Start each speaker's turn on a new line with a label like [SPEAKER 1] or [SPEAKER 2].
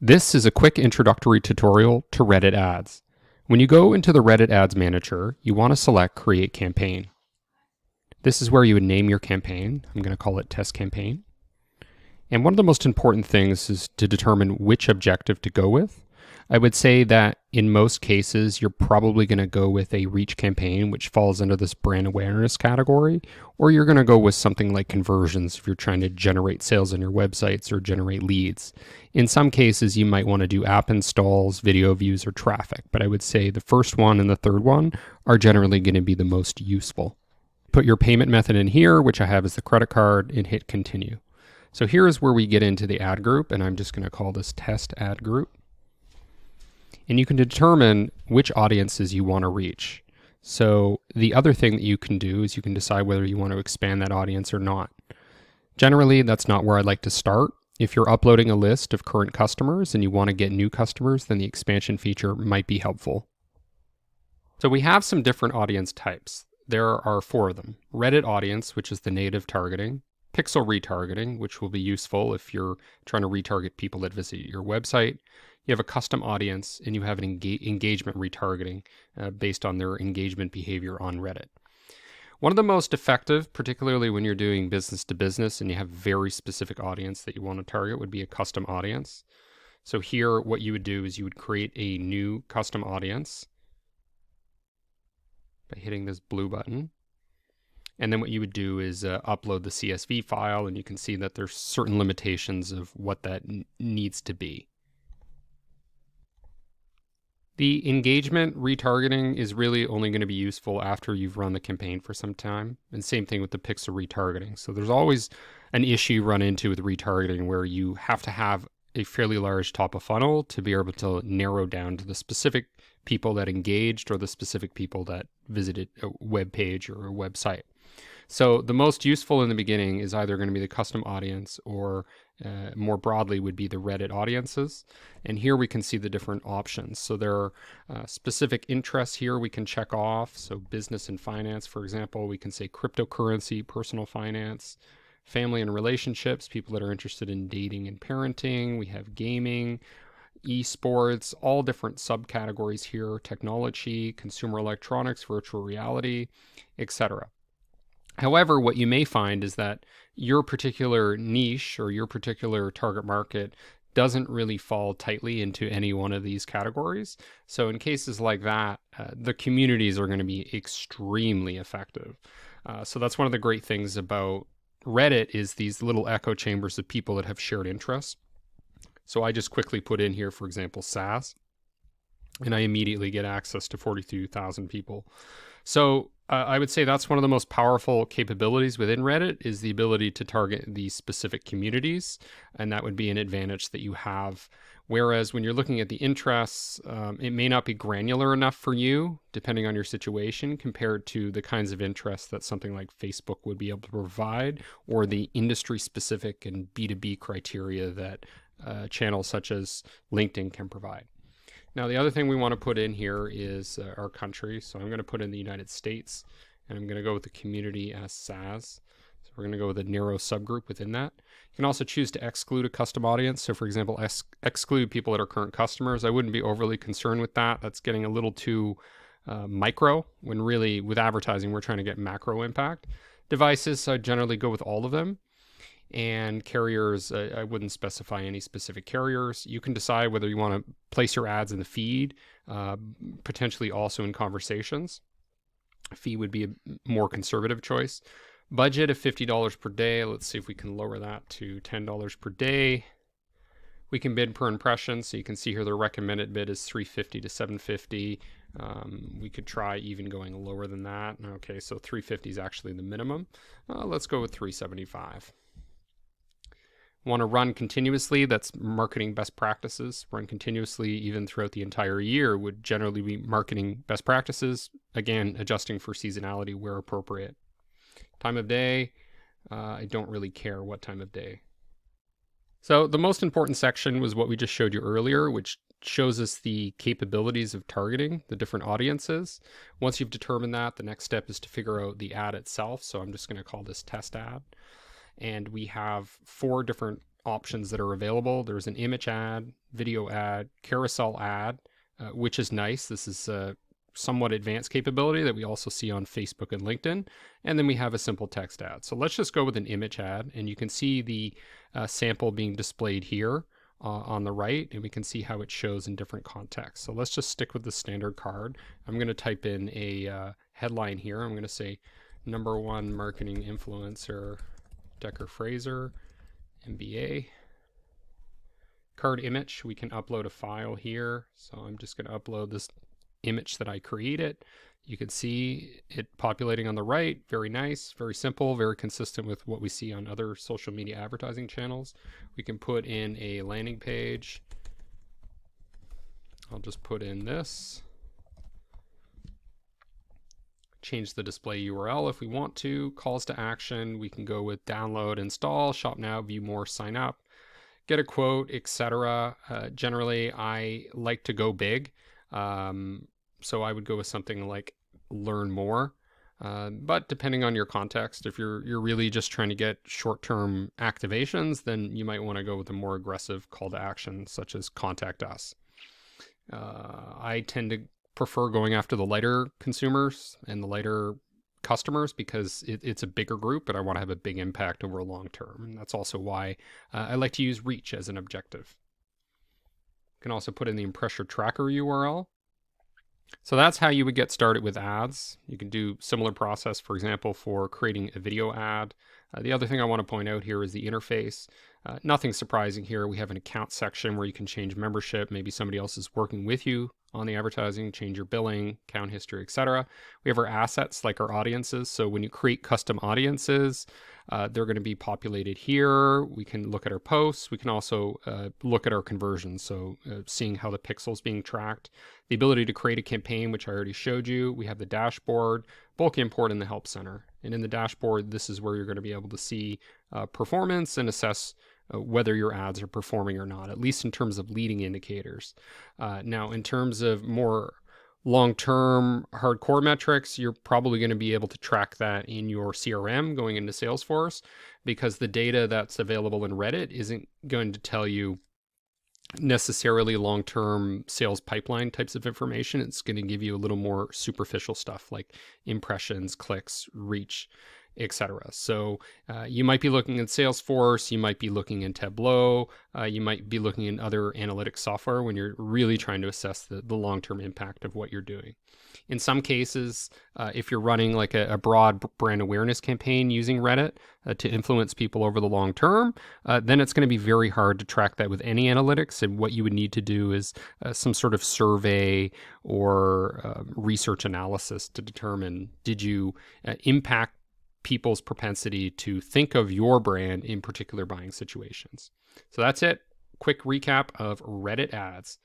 [SPEAKER 1] This is a quick introductory tutorial to Reddit ads. When you go into the Reddit Ads Manager, you want to select Create Campaign. This is where you would name your campaign. I'm going to call it Test Campaign. And one of the most important things is to determine which objective to go with. I would say that in most cases, you're probably going to go with a reach campaign, which falls under this brand awareness category, or you're going to go with something like conversions if you're trying to generate sales on your websites or generate leads. In some cases, you might want to do app installs, video views, or traffic, but I would say the first one and the third one are generally going to be the most useful. Put your payment method in here, which I have as the credit card, and hit continue. So here is where we get into the ad group, and I'm just going to call this test ad group. And you can determine which audiences you want to reach. So the other thing that you can do is you can decide whether you want to expand that audience or not. Generally, that's not where I'd like to start. If you're uploading a list of current customers and you want to get new customers, then the expansion feature might be helpful. So we have some different audience types. There are 4 of them. Reddit audience, which is the native targeting. Pixel retargeting, which will be useful if you're trying to retarget people that visit your website. You have a custom audience, and you have an engagement retargeting based on their engagement behavior on Reddit. One of the most effective, particularly when you're doing business to business and you have very specific audience that you want to target, would be a custom audience. So here, what you would do is you would create a new custom audience by hitting this blue button. And then what you would do is upload the CSV file, and you can see that there's certain limitations of what that needs to be. The engagement retargeting is really only going to be useful after you've run the campaign for some time. And same thing with the pixel retargeting. So there's always an issue you run into with retargeting where you have to have a fairly large top of funnel to be able to narrow down to the specific people that engaged or the specific people that visited a web page or a website. So the most useful in the beginning is either going to be the custom audience or more broadly would be the Reddit audiences. And here we can see the different options. So there are specific interests here we can check off. So business and finance, for example, we can say cryptocurrency, personal finance, family and relationships, people that are interested in dating and parenting. We have gaming, esports, all different subcategories here, technology, consumer electronics, virtual reality, etc. However, what you may find is that your particular niche or your particular target market doesn't really fall tightly into any one of these categories. So in cases like that, the communities are going to be extremely effective. So that's one of the great things about Reddit is these little echo chambers of people that have shared interests. So I just quickly put in here, for example, SaaS, and I immediately get access to 42,000 people. So I would say that's one of the most powerful capabilities within Reddit is the ability to target these specific communities. And that would be an advantage that you have. Whereas when you're looking at the interests, it may not be granular enough for you, depending on your situation, compared to the kinds of interests that something like Facebook would be able to provide, or the industry specific and B2B criteria that channels such as LinkedIn can provide. Now, the other thing we want to put in here is our country. So I'm going to put in the United States, and I'm going to go with the community as SaaS. So we're going to go with a narrow subgroup within that. You can also choose to exclude a custom audience. So for example, exclude people that are current customers. I wouldn't be overly concerned with that. That's getting a little too micro, when really with advertising, we're trying to get macro impact. Devices, I generally go with all of them. And carriers, I wouldn't specify any specific carriers. You can decide whether you want to place your ads in the feed, potentially also in conversations. Fee would be a more conservative choice. Budget of $50 per day. Let's see if we can lower that to $10 per day. We can bid per impression. So you can see here the recommended bid is $350 to $750. We could try even going lower than that. Okay, so $350 is actually the minimum. Let's go with $375. Want to run continuously, that's marketing best practices. Run continuously even throughout the entire year would generally be marketing best practices. Again, adjusting for seasonality where appropriate. Time of day, I don't really care what time of day. So the most important section was what we just showed you earlier, which shows us the capabilities of targeting the different audiences. Once you've determined that, the next step is to figure out the ad itself. So I'm just going to call this test ad. And we have 4 different options that are available. There's an image ad, video ad, carousel ad, which is nice. This is a somewhat advanced capability that we also see on Facebook and LinkedIn. And then we have a simple text ad. So let's just go with an image ad, and you can see the sample being displayed here on the right, and we can see how it shows in different contexts. So let's just stick with the standard card. I'm going to type in a headline here. I'm going to say #1 marketing influencer, Decker Fraser, MBA. Card image, we can upload a file here. So I'm just going to upload this image that I created. You can see it populating on the right. Very nice, very simple, very consistent with what we see on other social media advertising channels. We can put in a landing page. I'll just put in this. Change the display URL if we want to. Calls to action, we can go with download, install, shop now, view more, sign up, get a quote, etc. Generally, I like to go big. So I would go with something like learn more. But depending on your context, if you're really just trying to get short-term activations, then you might want to go with a more aggressive call to action, such as contact us. I tend to prefer going after the lighter consumers and the lighter customers because it's a bigger group, but I want to have a big impact over a long term. And that's also why I like to use reach as an objective. You can also put in the impression tracker URL. So that's how you would get started with ads. You can do similar process, for example, for creating a video ad. The other thing I want to point out here is the interface. Nothing surprising here. We have an account section where you can change membership. Maybe somebody else is working with you on the advertising, change your billing, account history, etc. We have our assets like our audiences. So when you create custom audiences, they're going to be populated here. We can look at our posts. We can also look at our conversions. So seeing how the pixels being tracked, the ability to create a campaign, which I already showed you. We have the dashboard, bulk import, and the help center. And in the dashboard, this is where you're going to be able to see performance and assess whether your ads are performing or not, at least in terms of leading indicators. Now, in terms of more long-term hardcore metrics, you're probably going to be able to track that in your CRM going into Salesforce, because the data that's available in Reddit isn't going to tell you necessarily long-term sales pipeline types of information. It's going to give you a little more superficial stuff like impressions, clicks, reach, etc. So you might be looking at Salesforce, you might be looking in Tableau, you might be looking in other analytics software when you're really trying to assess the long-term impact of what you're doing. In some cases, if you're running like a broad brand awareness campaign using Reddit to influence people over the long term, then it's going to be very hard to track that with any analytics. And what you would need to do is some sort of survey or research analysis to determine, did you impact people's propensity to think of your brand in particular buying situations. So that's it. Quick recap of Reddit ads.